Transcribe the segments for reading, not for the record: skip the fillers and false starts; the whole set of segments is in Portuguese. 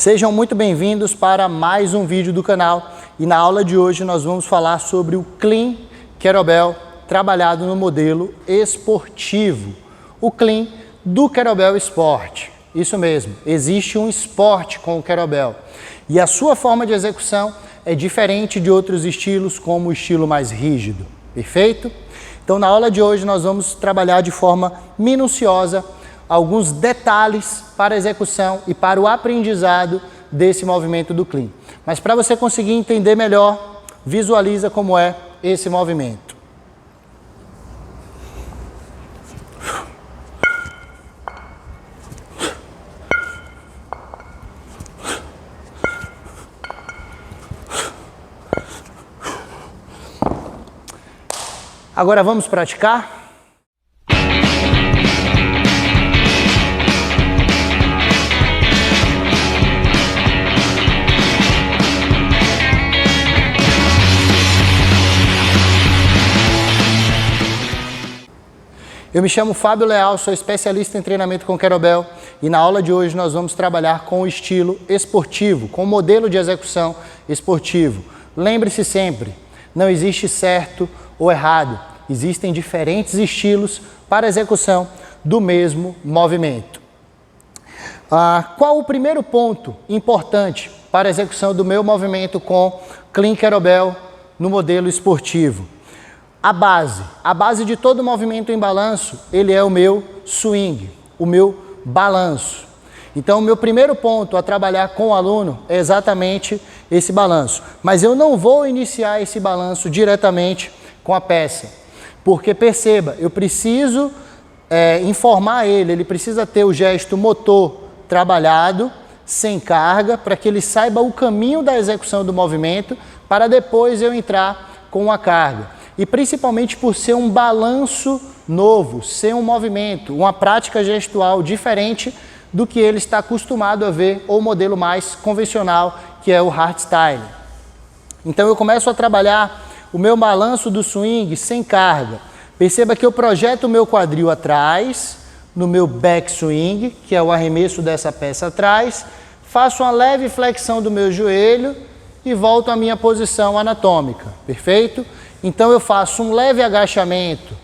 Sejam muito bem-vindos para mais um vídeo do canal e na aula de hoje nós vamos falar sobre o Clean Kettlebell trabalhado no modelo esportivo, o Clean do Kettlebell Sport. Isso mesmo, existe um esporte com o Kettlebell e a sua forma de execução é diferente de outros estilos, como o estilo mais rígido, perfeito? Então na aula de hoje nós vamos trabalhar de forma minuciosa alguns detalhes para a execução e para o aprendizado desse movimento do Clean. Mas para você conseguir entender melhor, visualiza como é esse movimento. Agora vamos praticar? Eu me chamo Fábio Leal, sou especialista em treinamento com Kettlebell e na aula de hoje nós vamos trabalhar com o estilo esportivo, com o modelo de execução esportivo. Lembre-se sempre, não existe certo ou errado, existem diferentes estilos para a execução do mesmo movimento. Qual o primeiro ponto importante para a execução do meu movimento com Clean Kettlebell no modelo esportivo? A base de todo movimento em balanço, ele é o meu swing, o meu balanço. Então, o meu primeiro ponto a trabalhar com o aluno é exatamente esse balanço. Mas eu não vou iniciar esse balanço diretamente com a peça, porque perceba, eu preciso informar ele precisa ter o gesto motor trabalhado, sem carga, para que ele saiba o caminho da execução do movimento, para depois eu entrar com a carga. E principalmente por ser um balanço novo, ser um movimento, uma prática gestual diferente do que ele está acostumado a ver, ou o modelo mais convencional, que é o hardstyle. Então eu começo a trabalhar o meu balanço do swing sem carga. Perceba que eu projeto o meu quadril atrás, no meu back swing, que é o arremesso dessa peça atrás, faço uma leve flexão do meu joelho e volto à minha posição anatômica, perfeito? Então eu faço um leve agachamento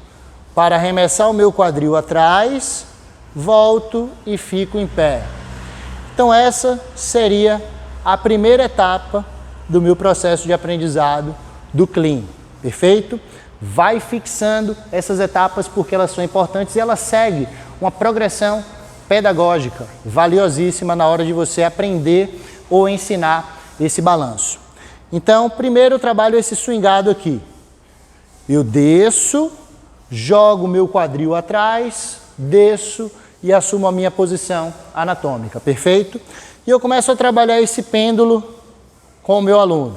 para arremessar o meu quadril atrás, volto e fico em pé. Então essa seria a primeira etapa do meu processo de aprendizado do Clean, perfeito? Vai fixando essas etapas porque elas são importantes e elas seguem uma progressão pedagógica valiosíssima na hora de você aprender ou ensinar esse balanço. Então primeiro eu trabalho esse swingado aqui. Eu desço, jogo o meu quadril atrás, desço e assumo a minha posição anatômica, perfeito? E eu começo a trabalhar esse pêndulo com o meu aluno.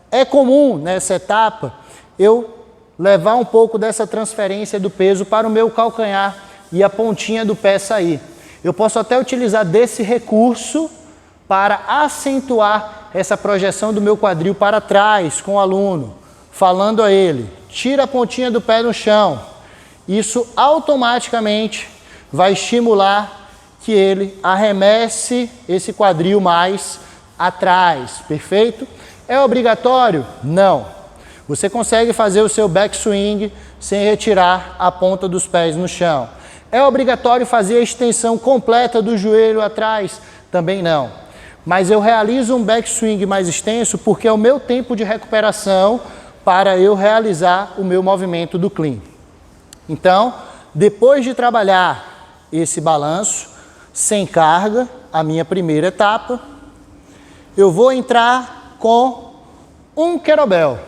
É comum nessa etapa eu levar um pouco dessa transferência do peso para o meu calcanhar e a pontinha do pé sair. Eu posso até utilizar desse recurso para acentuar essa projeção do meu quadril para trás com o aluno, falando a ele, tira a pontinha do pé no chão. Isso automaticamente vai estimular que ele arremesse esse quadril mais atrás, perfeito? É obrigatório? Não. Você consegue fazer o seu backswing sem retirar a ponta dos pés no chão. É obrigatório fazer a extensão completa do joelho atrás? Também não. Mas eu realizo um backswing mais extenso porque é o meu tempo de recuperação para eu realizar o meu movimento do Clean. Então, depois de trabalhar esse balanço sem carga, a minha primeira etapa, eu vou entrar com um Kettlebell.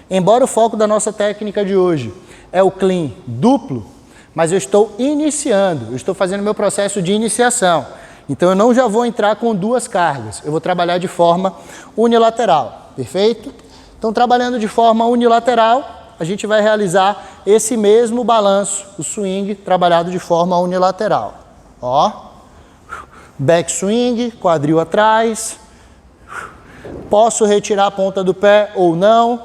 Embora o foco da nossa técnica de hoje é o Clean duplo, mas eu estou iniciando, eu estou fazendo meu processo de iniciação. Então eu não já vou entrar com duas cargas, eu vou trabalhar de forma unilateral, perfeito? Então, trabalhando de forma unilateral, a gente vai realizar esse mesmo balanço, o swing, trabalhado de forma unilateral. Ó, back swing, quadril atrás. Posso retirar a ponta do pé ou não,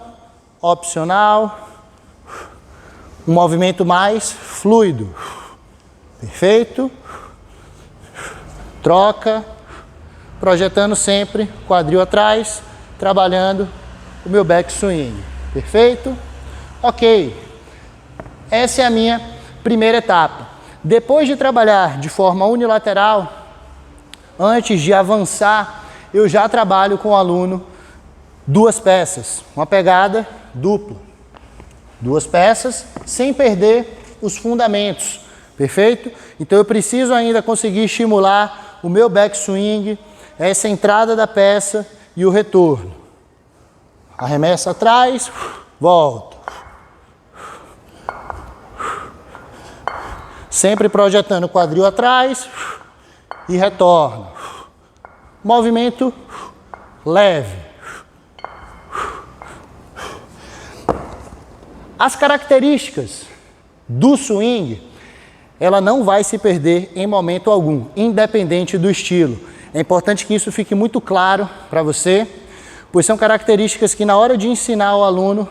opcional. Um movimento mais fluido. Perfeito? Troca. projetando sempre, quadril atrás, trabalhando o meu back swing. Perfeito? Ok. Essa é a minha primeira etapa. Depois de trabalhar de forma unilateral, antes de avançar, eu já trabalho com o aluno duas peças, uma pegada dupla. Duas peças, sem perder os fundamentos. Perfeito? Então eu preciso ainda conseguir estimular o meu backswing, essa entrada da peça e o retorno. Arremessa atrás, volta. Sempre projetando o quadril atrás e retorna. Movimento leve. As características do swing, ela não vai se perder em momento algum, independente do estilo. É importante que isso fique muito claro para você, pois são características que na hora de ensinar ao aluno,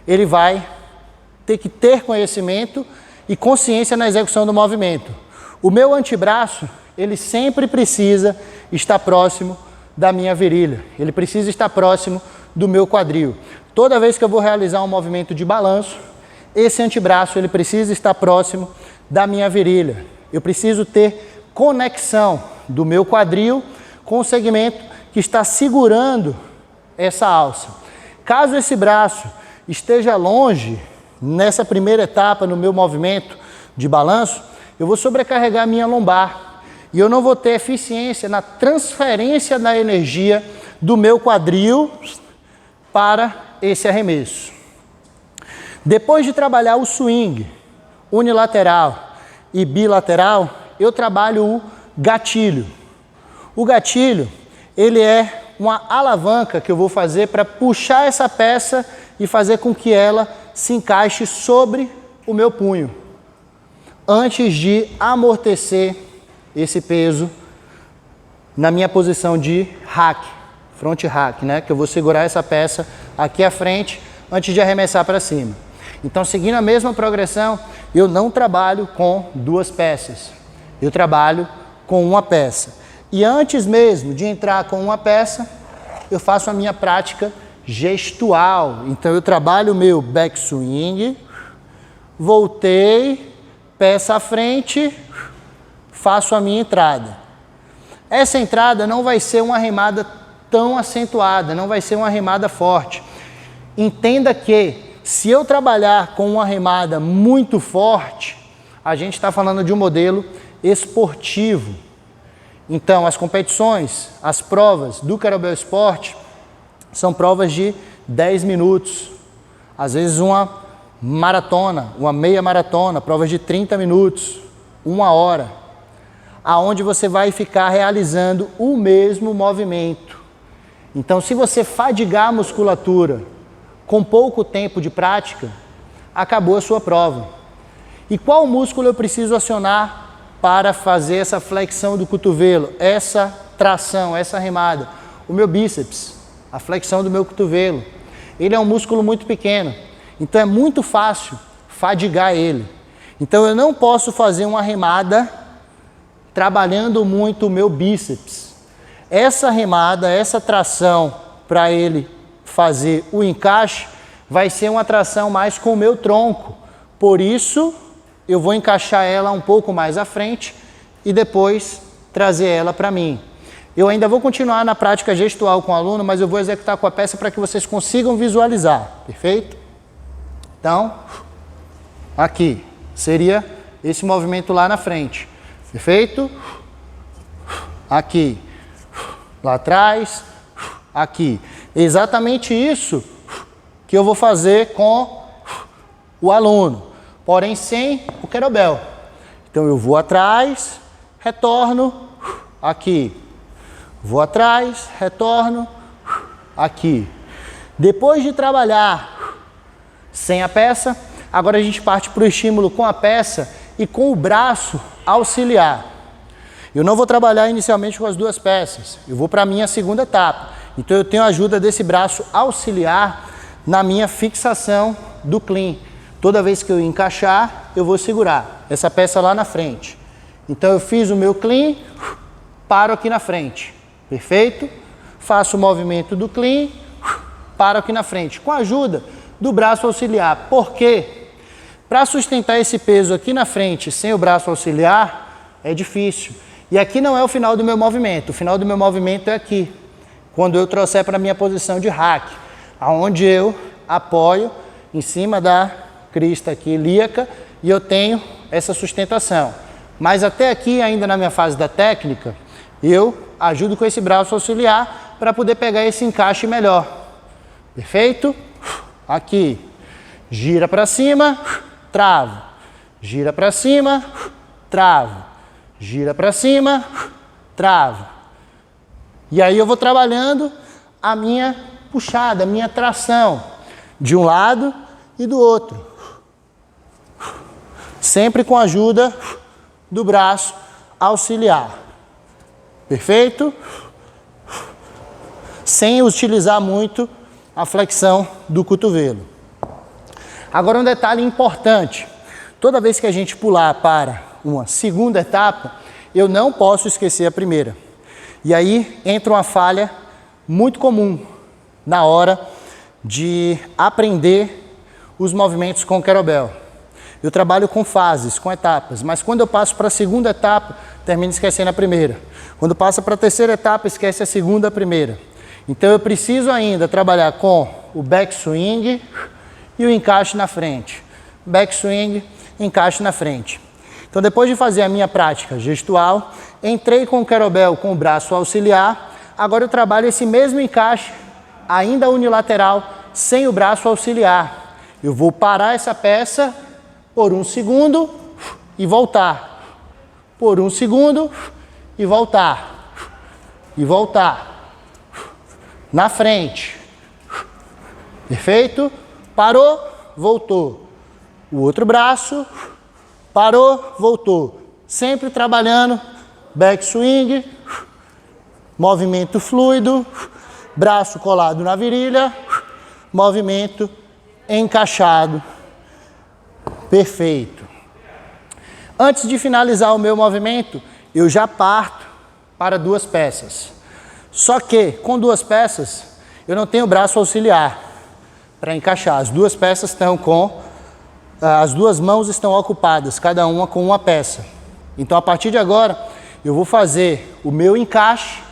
ele vai ter que ter conhecimento e consciência na execução do movimento. O meu antebraço, ele sempre precisa estar próximo da minha virilha, ele precisa estar próximo do meu quadril. Toda vez que eu vou realizar um movimento de balanço, esse antebraço ele precisa estar próximo da minha virilha. Eu preciso ter conexão do meu quadril com o segmento que está segurando essa alça. Caso esse braço esteja longe, nessa primeira etapa no meu movimento de balanço, eu vou sobrecarregar a minha lombar e eu não vou ter eficiência na transferência da energia do meu quadril para esse arremesso. Depois de trabalhar o swing unilateral e bilateral, eu trabalho o gatilho. O gatilho, ele é uma alavanca que eu vou fazer para puxar essa peça e fazer com que ela se encaixe sobre o meu punho, antes de amortecer esse peso na minha posição de hack, front hack, né? Que eu vou segurar essa peça aqui à frente antes de arremessar para cima. Então, seguindo a mesma progressão, eu não trabalho com duas peças, eu trabalho com uma peça. E antes mesmo de entrar com uma peça, eu faço a minha prática gestual. Então, eu trabalho o meu backswing, voltei, peça à frente, faço a minha entrada. Essa entrada não vai ser uma remada tão acentuada, não vai ser uma remada forte. Entenda que, se eu trabalhar com uma remada muito forte, a gente está falando de um modelo esportivo. Então, as competições, as provas do Kettlebell Sport são provas de 10 minutos. Às vezes uma maratona, uma meia maratona, provas de 30 minutos, 1 hora, aonde você vai ficar realizando o mesmo movimento. Então, se você fadigar a musculatura com pouco tempo de prática, acabou a sua prova. E qual músculo eu preciso acionar para fazer essa flexão do cotovelo, essa tração, essa remada? O meu bíceps, a flexão do meu cotovelo. Ele é um músculo muito pequeno, então é muito fácil fadigar ele. Então eu não posso fazer uma remada trabalhando muito o meu bíceps. Essa remada, essa tração para ele fazer o encaixe, vai ser uma tração mais com o meu tronco. Por isso, eu vou encaixar ela um pouco mais à frente e depois trazer ela para mim. Eu ainda vou continuar na prática gestual com o aluno, mas eu vou executar com a peça para que vocês consigam visualizar, perfeito? Então, aqui, seria esse movimento lá na frente, perfeito? Aqui, lá atrás, aqui. Exatamente isso que eu vou fazer com o aluno, porém sem o kettlebell. Então eu vou atrás, retorno, aqui. Vou atrás, retorno, aqui. Depois de trabalhar sem a peça, agora a gente parte para o estímulo com a peça e com o braço auxiliar. Eu não vou trabalhar inicialmente com as duas peças, eu vou para a minha segunda etapa. Então eu tenho a ajuda desse braço auxiliar na minha fixação do clean. Toda vez que eu encaixar, eu vou segurar essa peça lá na frente. Então eu fiz o meu clean, paro aqui na frente. Perfeito? Faço o movimento do clean, paro aqui na frente, com a ajuda do braço auxiliar. Por quê? Para sustentar esse peso aqui na frente sem o braço auxiliar, é difícil. E aqui não é o final do meu movimento. O final do meu movimento é aqui, quando eu trouxer para a minha posição de hack, onde eu apoio em cima da crista aqui ilíaca e eu tenho essa sustentação. Mas até aqui, ainda na minha fase da técnica, eu ajudo com esse braço auxiliar para poder pegar esse encaixe melhor. Perfeito? Aqui, gira para cima, travo. Gira para cima, travo. Gira para cima, travo. E aí eu vou trabalhando a minha puxada, a minha tração, de um lado e do outro. Sempre com a ajuda do braço auxiliar. Perfeito? Sem utilizar muito a flexão do cotovelo. Agora um detalhe importante. Toda vez que a gente pular para uma segunda etapa, eu não posso esquecer a primeira. E aí entra uma falha muito comum na hora de aprender os movimentos com kettlebell. Eu trabalho com fases, com etapas, mas quando eu passo para a segunda etapa, termino esquecendo a primeira. Quando passa para a terceira etapa, esquece a segunda, a primeira. Então eu preciso ainda trabalhar com o backswing e o encaixe na frente. Backswing, encaixe na frente. Então depois de fazer a minha prática gestual, entrei com o kettlebell com o braço auxiliar, agora eu trabalho esse mesmo encaixe, ainda unilateral, sem o braço auxiliar. Eu vou parar essa peça por um segundo e voltar. Por um segundo e voltar. E voltar. Na frente. Perfeito? Parou, voltou. O outro braço, parou, voltou. Sempre trabalhando backswing, movimento fluido, braço colado na virilha, movimento encaixado. Perfeito. Antes de finalizar o meu movimento, eu já parto para duas peças. Só que com duas peças, eu não tenho braço auxiliar para encaixar. As duas peças estão as duas mãos estão ocupadas, cada uma com uma peça. Então a partir de agora, eu vou fazer o meu encaixe,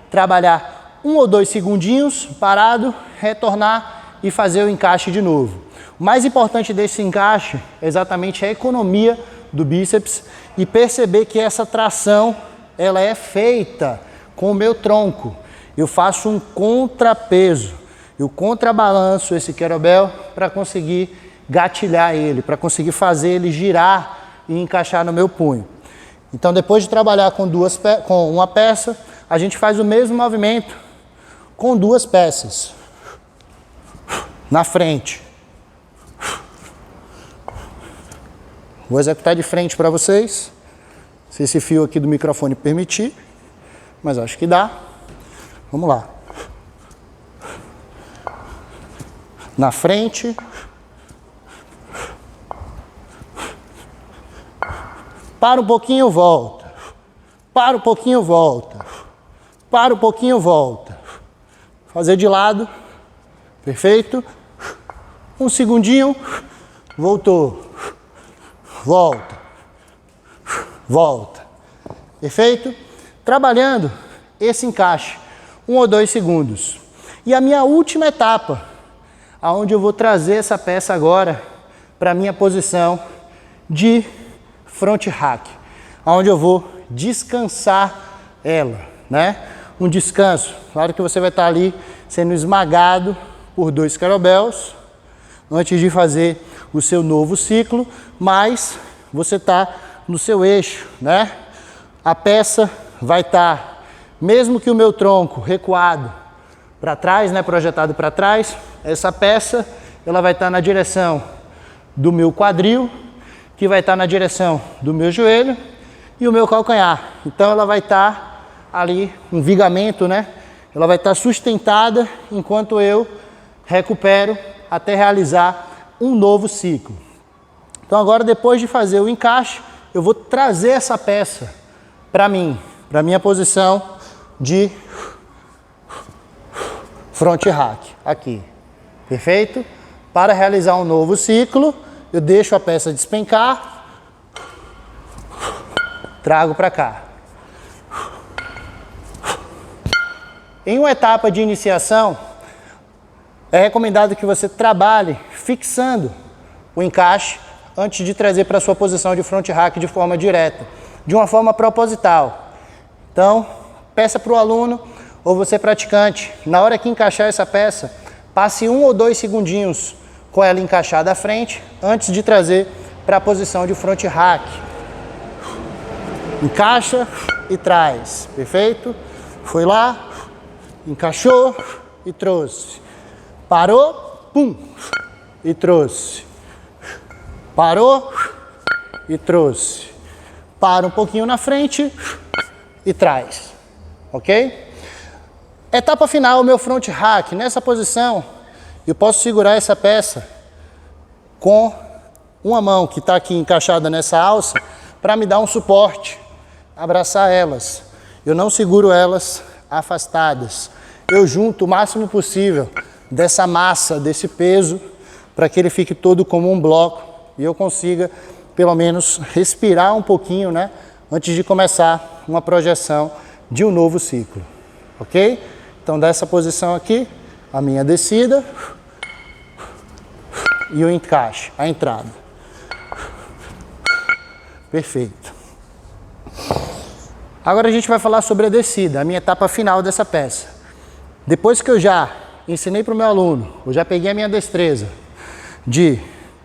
trabalhar 1 ou 2 segundinhos, parado, retornar e fazer o encaixe de novo. O mais importante desse encaixe é exatamente a economia do bíceps e perceber que essa tração ela é feita com o meu tronco. Eu faço um contrapeso, eu contrabalanço esse kettlebell para conseguir gatilhar ele, para conseguir fazer ele girar e encaixar no meu punho. Então depois de trabalhar com uma peça, a gente faz o mesmo movimento com duas peças. Na frente. Vou executar de frente para vocês, se esse fio aqui do microfone permitir, mas acho que dá. Vamos lá. Na frente. Para um pouquinho, volta. Para um pouquinho, volta. Para um pouquinho, volta. Fazer de lado. Perfeito? Um segundinho. Voltou. Volta. Volta. Perfeito? Trabalhando esse encaixe. 1 ou 2 segundos. E a minha última etapa, aonde eu vou trazer essa peça agora para a minha posição de front hack, onde eu vou descansar ela, né? Um descanso. Claro que você vai estar ali sendo esmagado por 2 kettlebells antes de fazer o seu novo ciclo, mas você está no seu eixo, né? A peça vai estar, mesmo que o meu tronco recuado para trás, né, projetado para trás, essa peça ela vai estar na direção do meu quadril, que vai estar na direção do meu joelho e o meu calcanhar. Então ela vai estar ali, um vigamento, né? Ela vai estar sustentada enquanto eu recupero até realizar um novo ciclo. Então agora, depois de fazer o encaixe, eu vou trazer essa peça para mim, para minha posição de front rack, aqui, perfeito? Para realizar um novo ciclo, eu deixo a peça despencar, trago para cá. Em uma etapa de iniciação, é recomendado que você trabalhe fixando o encaixe antes de trazer para a sua posição de front rack de forma direta, de uma forma proposital. Então, peça para o aluno ou você praticante, na hora que encaixar essa peça, passe 1 ou 2 segundinhos com ela encaixada à frente, antes de trazer para a posição de front rack. Encaixa e traz, perfeito? Foi lá, encaixou e trouxe. Parou, pum, e trouxe. Parou e trouxe. Para um pouquinho na frente e traz, ok? Etapa final, o meu front rack. Nessa posição, eu posso segurar essa peça com uma mão que está aqui encaixada nessa alça para me dar um suporte, abraçar elas. Eu não seguro elas afastadas. Eu junto o máximo possível dessa massa, desse peso, para que ele fique todo como um bloco e eu consiga, pelo menos, respirar um pouquinho, né? Antes de começar uma projeção de um novo ciclo, ok? Então, dessa posição aqui, a minha descida e o encaixe, a entrada. Perfeito. Agora a gente vai falar sobre a descida, a minha etapa final dessa peça. Depois que eu já ensinei para o meu aluno, eu já peguei a minha destreza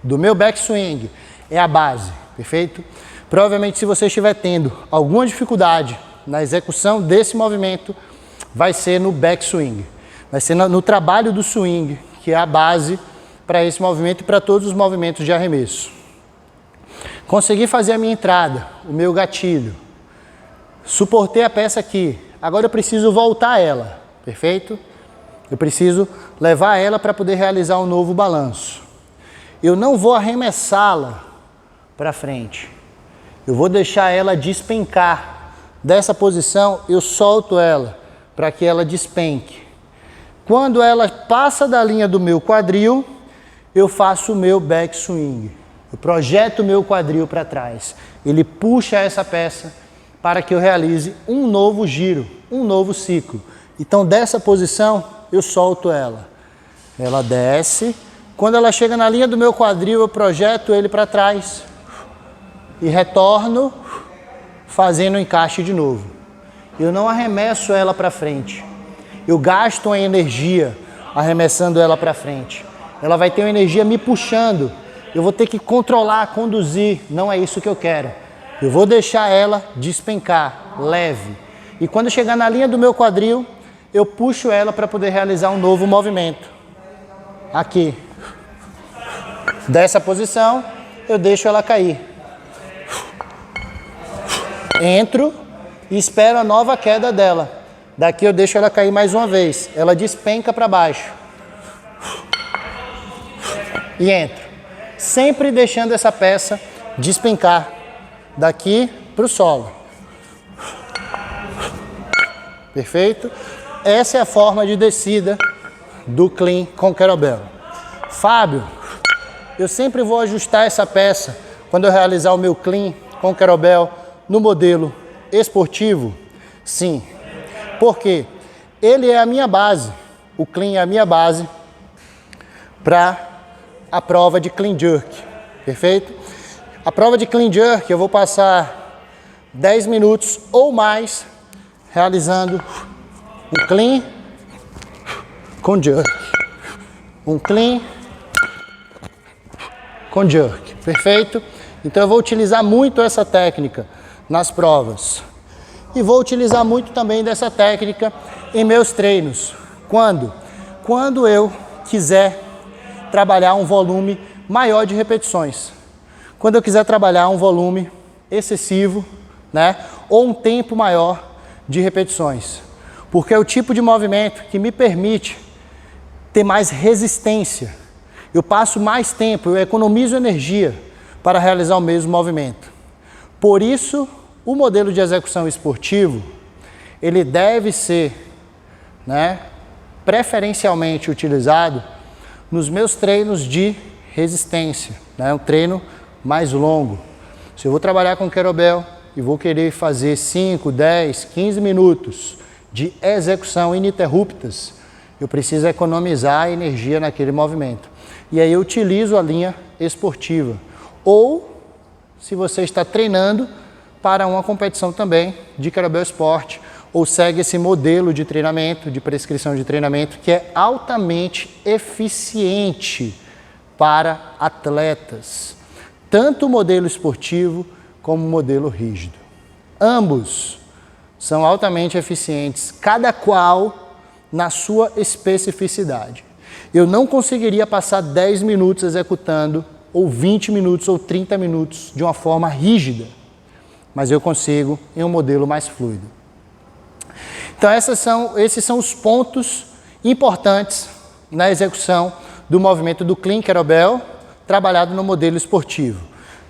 do meu backswing, é a base, perfeito? Provavelmente, se você estiver tendo alguma dificuldade na execução desse movimento, vai ser no backswing, vai ser no trabalho do swing, que é a base para esse movimento e para todos os movimentos de arremesso. Consegui fazer a minha entrada, o meu gatilho, suportei a peça aqui, agora eu preciso voltar ela, perfeito? Eu preciso levar ela para poder realizar um novo balanço. Eu não vou arremessá-la para frente, eu vou deixar ela despencar. Dessa posição, eu solto ela para que ela despenque. Quando ela passa da linha do meu quadril, eu faço o meu backswing. Eu projeto o meu quadril para trás. Ele puxa essa peça para que eu realize um novo giro, um novo ciclo. Então, dessa posição, eu solto ela. Ela desce. Quando ela chega na linha do meu quadril, eu projeto ele para trás e retorno, fazendo o encaixe de novo. Eu não arremesso ela para frente. Eu gasto uma energia arremessando ela para frente. Ela vai ter uma energia me puxando. Eu vou ter que controlar, conduzir. Não é isso que eu quero. Eu vou deixar ela despencar, leve. E quando chegar na linha do meu quadril, eu puxo ela para poder realizar um novo movimento. Aqui. Dessa posição, eu deixo ela cair. Entro e espero a nova queda dela. Daqui eu deixo ela cair mais uma vez. Ela despenca para baixo. E entro. Sempre deixando essa peça despencar daqui para o solo. Perfeito? Essa é a forma de descida do clean com kettlebell. Fábio, eu sempre vou ajustar essa peça quando eu realizar o meu clean com kettlebell no modelo esportivo? Sim. Por quê? Ele é a minha base. O clean é a minha base para a prova de clean jerk. Perfeito? A prova de clean jerk eu vou passar 10 minutos ou mais realizando um clean com jerk. Um clean com jerk. Perfeito? Então eu vou utilizar muito essa técnica nas provas. E vou utilizar muito também dessa técnica em meus treinos. Quando? Quando eu quiser trabalhar um volume maior de repetições. Quando eu quiser trabalhar um volume excessivo, né? Ou um tempo maior de repetições. Porque é o tipo de movimento que me permite ter mais resistência. Eu passo mais tempo, eu economizo energia para realizar o mesmo movimento. Por isso, o modelo de execução esportivo, ele deve ser, preferencialmente utilizado nos meus treinos de resistência, um treino mais longo. Se eu vou trabalhar com kettlebell e vou querer fazer 5, 10, 15 minutos de execução ininterruptas, eu preciso economizar energia naquele movimento. E aí eu utilizo a linha esportiva. Ou, se você está treinando para uma competição também de kettlebell esporte, ou segue esse modelo de treinamento, de prescrição de treinamento, que é altamente eficiente para atletas. Tanto o modelo esportivo como o modelo rígido. Ambos são altamente eficientes, cada qual na sua especificidade. Eu não conseguiria passar 10 minutos executando, ou 20 minutos, ou 30 minutos de uma forma rígida, mas eu consigo em um modelo mais fluido. Então esses são os pontos importantes na execução do movimento do Clean Kettlebell, trabalhado no modelo esportivo.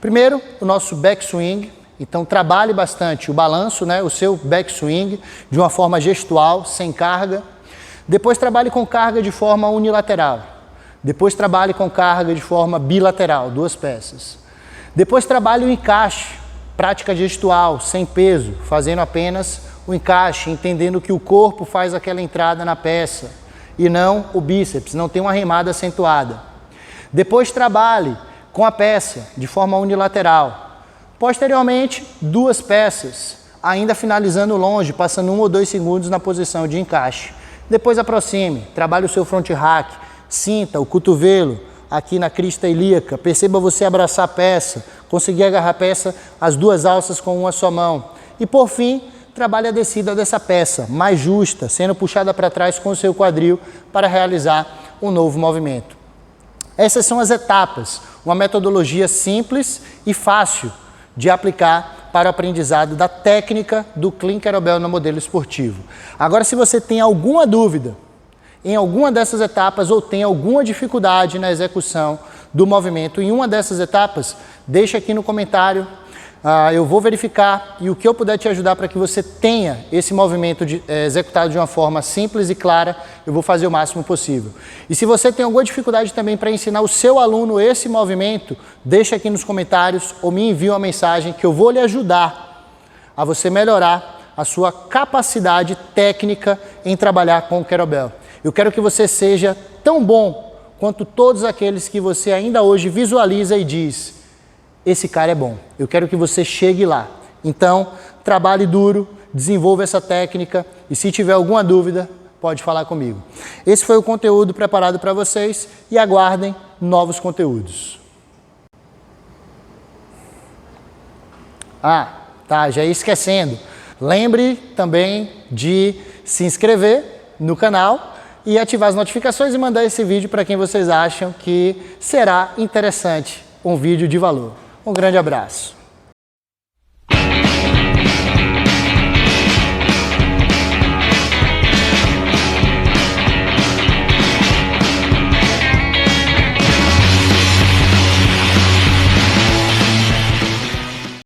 Primeiro, o nosso backswing. Então trabalhe bastante o balanço, o seu backswing, de uma forma gestual, sem carga. Depois trabalhe com carga de forma unilateral. Depois trabalhe com carga de forma bilateral, 2 peças. Depois trabalhe o encaixe, prática gestual, sem peso, fazendo apenas o encaixe, entendendo que o corpo faz aquela entrada na peça e não o bíceps, não tem uma remada acentuada. Depois trabalhe com a peça de forma unilateral. Posteriormente, 2 peças, ainda finalizando longe, passando 1 ou 2 segundos na posição de encaixe. Depois aproxime, trabalhe o seu front rack, sinta o cotovelo aqui na crista ilíaca, perceba você abraçar a peça, conseguir agarrar a peça, as 2 alças com uma só mão. E por fim, trabalhe a descida dessa peça, mais justa, sendo puxada para trás com o seu quadril para realizar um novo movimento. Essas são as etapas, uma metodologia simples e fácil de aplicar para o aprendizado da técnica do Clean Kettlebell no modelo esportivo. Agora, se você tem alguma dúvida em alguma dessas etapas ou tem alguma dificuldade na execução do movimento em uma dessas etapas, deixa aqui no comentário. Eu vou verificar e o que eu puder te ajudar para que você tenha esse movimento executado de uma forma simples e clara, eu vou fazer o máximo possível. E se você tem alguma dificuldade também para ensinar o seu aluno esse movimento, deixa aqui nos comentários ou me envia uma mensagem que eu vou lhe ajudar a você melhorar a sua capacidade técnica em trabalhar com o kettlebell. Eu quero que você seja tão bom quanto todos aqueles que você ainda hoje visualiza e diz: esse cara é bom, eu quero que você chegue lá. Então, trabalhe duro, desenvolva essa técnica e se tiver alguma dúvida, pode falar comigo. Esse foi o conteúdo preparado para vocês e aguardem novos conteúdos. Já ia esquecendo. Lembre também de se inscrever no canal e ativar as notificações e mandar esse vídeo para quem vocês acham que será interessante, um vídeo de valor. Um grande abraço.